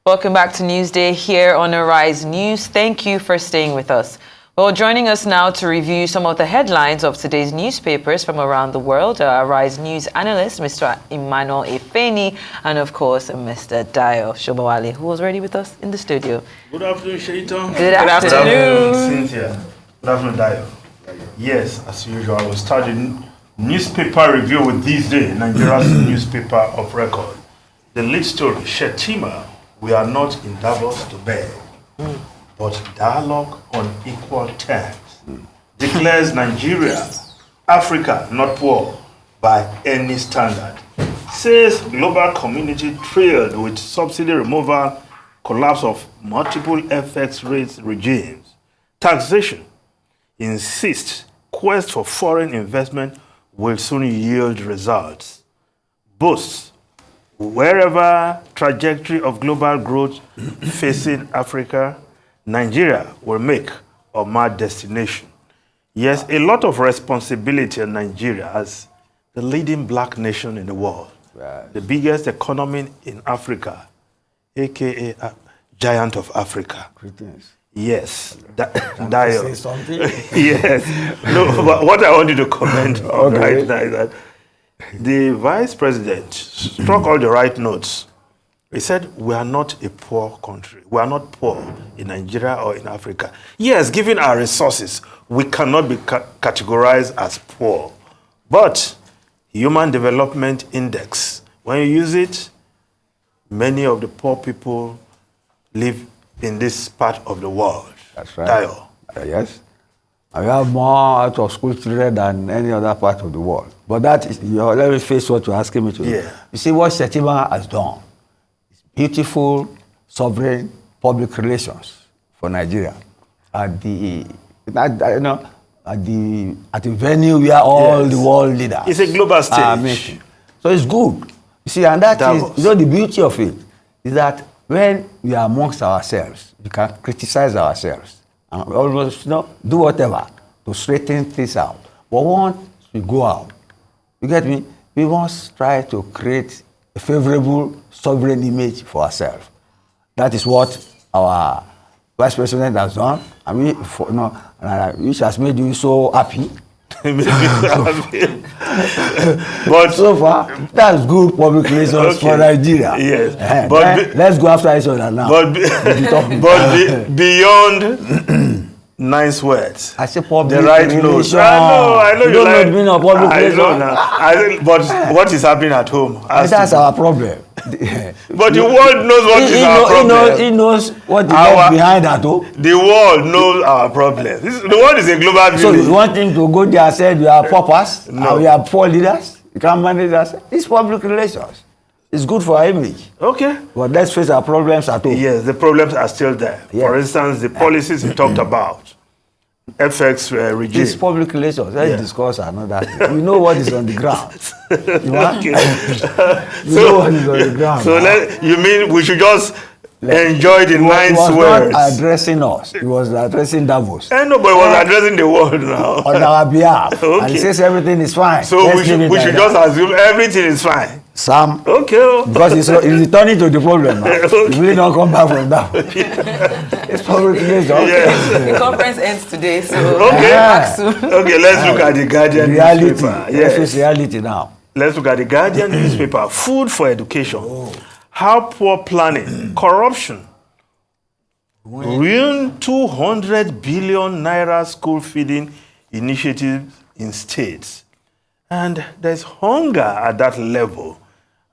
Welcome back to Newsday here on Arise News. Thank you for staying with us. Well, joining us now to review some of the headlines of today's newspapers from around the world are Arise News analyst, Mr. Emmanuel Efeni, and of course, Mr. Dio Shobawale, who was already with us in the studio. Good afternoon, Shettima. Good afternoon. Cynthia. Good afternoon, Dio. Yes, as usual, I will start the newspaper review with This Day, Nigeria's newspaper of record. The lead story, Shettima, we are not in Davos to beg, but dialogue on equal terms. Declares Nigeria, Africa not poor by any standard. Says global community thrilled with subsidy removal, collapse of multiple FX rates regimes. Taxation insists quest for foreign investment will soon yield results. Boasts wherever trajectory of global growth facing Africa, Nigeria will make or mar destination. Yes, a lot of responsibility in Nigeria as the leading black nation in the world, right. The biggest economy in Africa, aka giant of Africa. Greetings. Yes, say something? Yes. No, but what I want you to comment on right now is that the vice president struck all the right notes. He said, we are not a poor country. We are not poor in Nigeria or in Africa. Yes, given our resources, we cannot be categorized as poor. But Human Development Index, when you use it, many of the poor people live in this part of the world. That's right. Yes. We have more out of school children than any other part of the world. But that is, let me face what you're asking me to do. Yeah. You see what Shettima has done. Beautiful, sovereign public relations for Nigeria at the venue where all the world leaders. It's a global stage. So it's good. You see, and that Davos. is, the beauty of it is that when we are amongst ourselves, we can criticize ourselves and almost do whatever to straighten things out. But once we go out, you get me? We must try to create a favorable sovereign image for ourselves. That is what our vice president has done, and which has made you so happy. But so far, that's good public relations for Nigeria. Yes, but let's go after each other now. But beyond nice words, I say public the right relations. I know you don't like. know the meaning of public relations. But what is happening at home? That's our problem. But the world knows what is our problem. He knows what is left behind at home. The world knows our problem. The world is a global village. So you want him to go there and say we are paupers, and we are poor leaders? You can't manage us. It's public relations. It's good for our image. Okay. But let's face our problems at home. Yes, the problems are still there. Yes. For instance, the policies he talked about, FX regime. It's public relations. Let's discuss another thing. We know what is on the ground. You know what is on the ground. So you mean we should just enjoy the nice words? He was not addressing us. He was addressing Davos. Nobody was addressing the world now. On our behalf. Okay. And he says everything is fine. So we should just assume everything is fine. Sam. Okay. Because he's returning to the problem now. Okay. He will not come back from that. It's public relations. Yes. The conference ends today, so back soon. Okay, let's look at the Guardian newspaper. Yes. Let's face reality now. Let's look at the Guardian newspaper. Food for education. How poor planning, corruption, ruin 200 billion naira school feeding initiatives in states. And there's hunger at that level.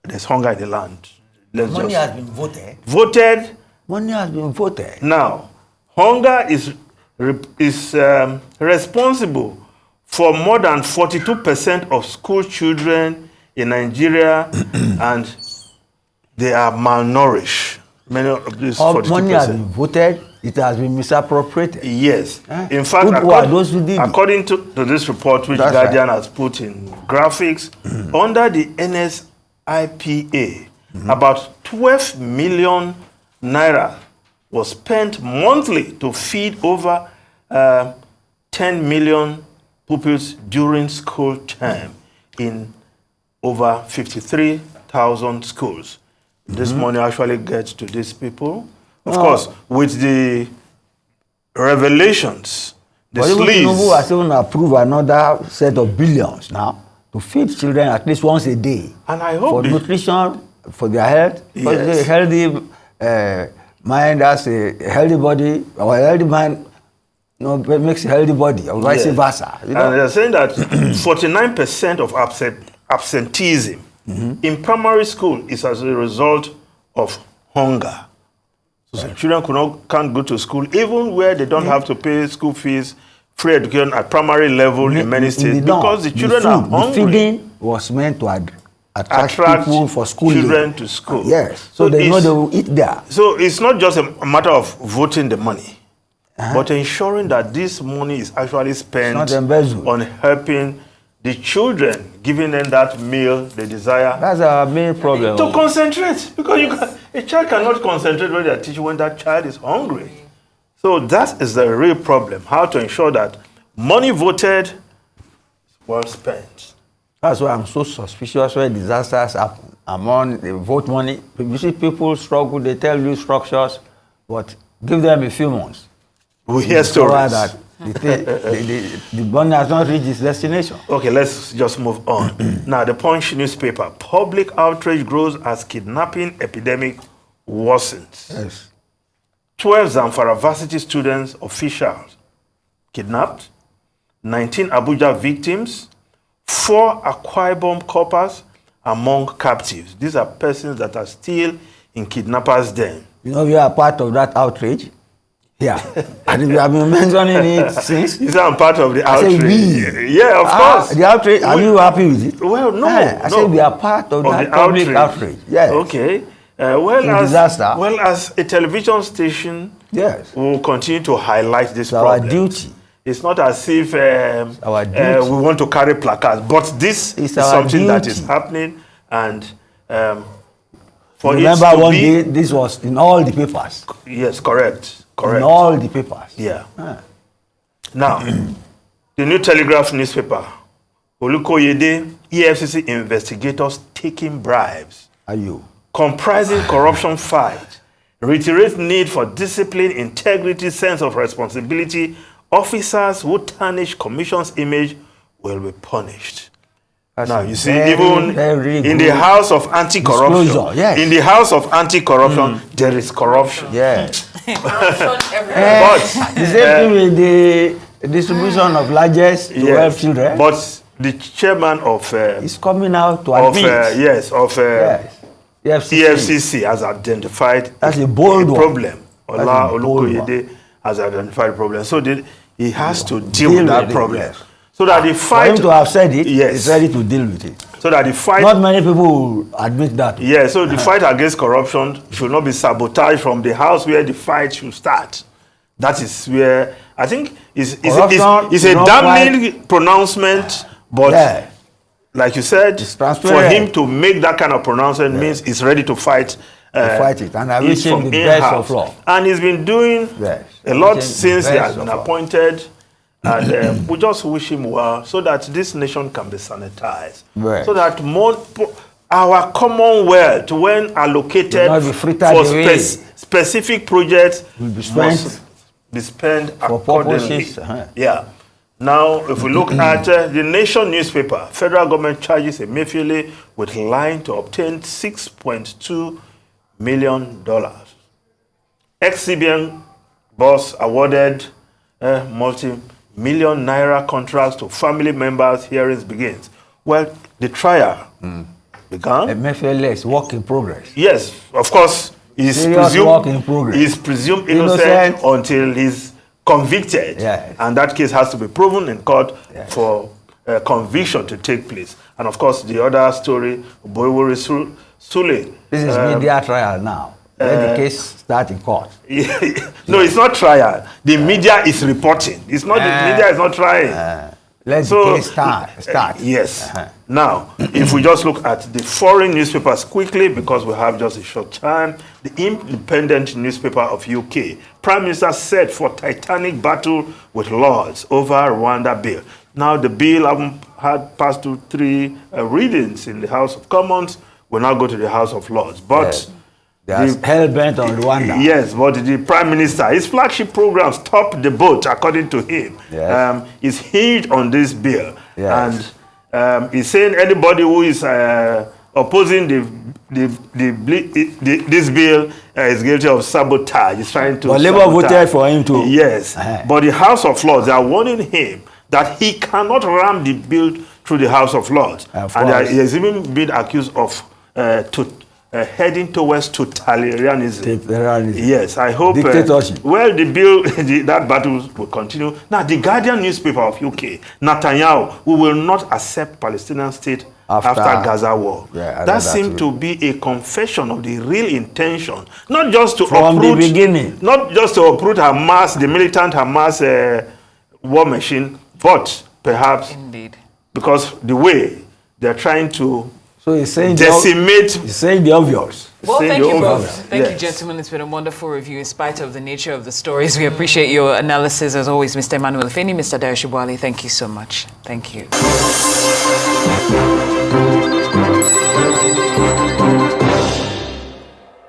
There's hunger in the land. Money has been voted. Voted. Money has been voted. Now, hunger is responsible for more than 42% of school children in Nigeria, and they are malnourished. Many of these 42%. Money has been voted. It has been misappropriated. Yes. In fact, according to this report, which Guardian has put in graphics, under the NSIPA, about 12 million naira was spent monthly to feed over 10 million pupils during school term in over 53,000 schools. this money actually gets to these people. Of course, with the revelations, the But even Tinubu sleaze. has even approved another set of billions now to feed children at least once a day. And I hope for nutrition, for their health, for Yes. a healthy mind has a healthy body, or a healthy mind makes a healthy body, or vice Yes. versa. You know? And they're saying that 49% of absenteeism in primary school is as a result of hunger. So children can't go to school, even where they don't have to pay school fees, free education at primary level in many states, because the children are hungry. The feeding was meant to attract people for school. Children to school. Yes, so they know they will eat there. So it's not just a matter of voting the money, but ensuring that this money is actually spent on helping the children, giving them that meal they desire. That's our main problem. To concentrate, because a child cannot concentrate when they are teaching when that child is hungry. So that is the real problem, how to ensure that money voted is well spent. That's why I'm so suspicious when disasters happen. Among the vote money, you see people struggle, they tell you structures, but give them a few months. We hear stories. That the money has not reached its destination. Okay, let's just move on. Now, the Punch newspaper, public outrage grows as kidnapping epidemic worsens. Yes. 12 Zamfara varsity students, officials kidnapped, 19 Abuja victims, 4 Akwa Ibom coppers among captives. These are persons that are still in kidnappers' den. You know, we are part of that outrage. Yeah. And we have been mentioning it since. You say I'm part of the outrage. I say we. Yeah, of course. The outrage, are you happy with it? Well, no. I say we are part of that the public outrage. Yes. Okay. Disaster. Well, as a television station, yes, we will continue to highlight this it's problem. our duty. It's not as if our duty. we want to carry placards, but this is something that is happening, and for remember it to one be, day this was in all the papers. Yes, correct. In all the papers. Yeah. Now, the New Telegraph newspaper, Olukoyede, EFCC investigators taking bribes. Are you? Comprising corruption fight, reiterate need for discipline, integrity, sense of responsibility. Officers who tarnish commission's image will be punished. That's now, you see, even in the house of anti-corruption, yes. in the house of anti-corruption, there is corruption. Yes. But the same thing with the distribution of largest to help children. But the chairman of is coming out to admit. EFCC has identified that's a bold problem. Ola Olukoyede has identified a problem. So he has to deal with that problem. Yes. So that the fight... For him to have said it, yes, he's ready to deal with it. So that the fight... Not many people will admit that. Yeah, so the fight against corruption should not be sabotaged from the house where the fight should start. That is where... I think it's a damning pronouncement, but like you said, for him to make that kind of pronouncement means he's ready to fight. Fight it, and I wish him the best of luck. And he's been doing a lot since he has been appointed. And we just wish him well so that this nation can be sanitized. Right. So that our commonwealth, when allocated for specific projects, must be spent accordingly. Yeah. Now, if we look at the Nation newspaper, federal government charges Emefiele with lying to obtain $6.2 million. Ex-CBN boss awarded multi-million naira contracts to family members. Hearings begins. Well, the trial began. Emefiele is work in progress. Yes, of course. He's presumed innocent until he's convicted. Yes. And that case has to be proven in court for conviction to take place. And of course, the other story, Boiwori Sule. This is media trial now. Let the case start in court. No, it's not trial. The media is reporting. It's not the media is not trying. Let the case start. Yes. Now, if we just look at the foreign newspapers quickly, because we have just a short time, the Independent newspaper of UK, Prime Minister said for titanic battle with Lords over Rwanda bill. Now, the bill had passed through 3 readings in the House of Commons, will not go to the House of Lords. But they are hell-bent on Rwanda. Yes, but the Prime Minister, his flagship program, Stop the Boat, according to him, is hinged on this bill. Yes. And he's saying anybody who is opposing this bill is guilty of sabotage. He's trying to. But Labour voted for him too. Yes, but the House of Lords, they are warning him that he cannot ram the bill through the House of Lords. And he has even been accused of heading towards totalitarianism. Yes, I hope. Dictatorship. Well, the bill, that battle will continue. Now, the Guardian newspaper of UK, Netanyahu, we will not accept Palestinian state after Gaza war. That seemed to be a confession of the real intention, not just to from uproot, the beginning, not just to uproot Hamas, the militant Hamas war machine, but perhaps because the way they're trying to decimate. He's saying the obvious. Well, thank you both. Thank you, gentlemen. It's been a wonderful review in spite of the nature of the stories. We appreciate your analysis as always, Mr. Emmanuel Feni, Mr. Dayo Shibwale. Thank you so much. Thank you.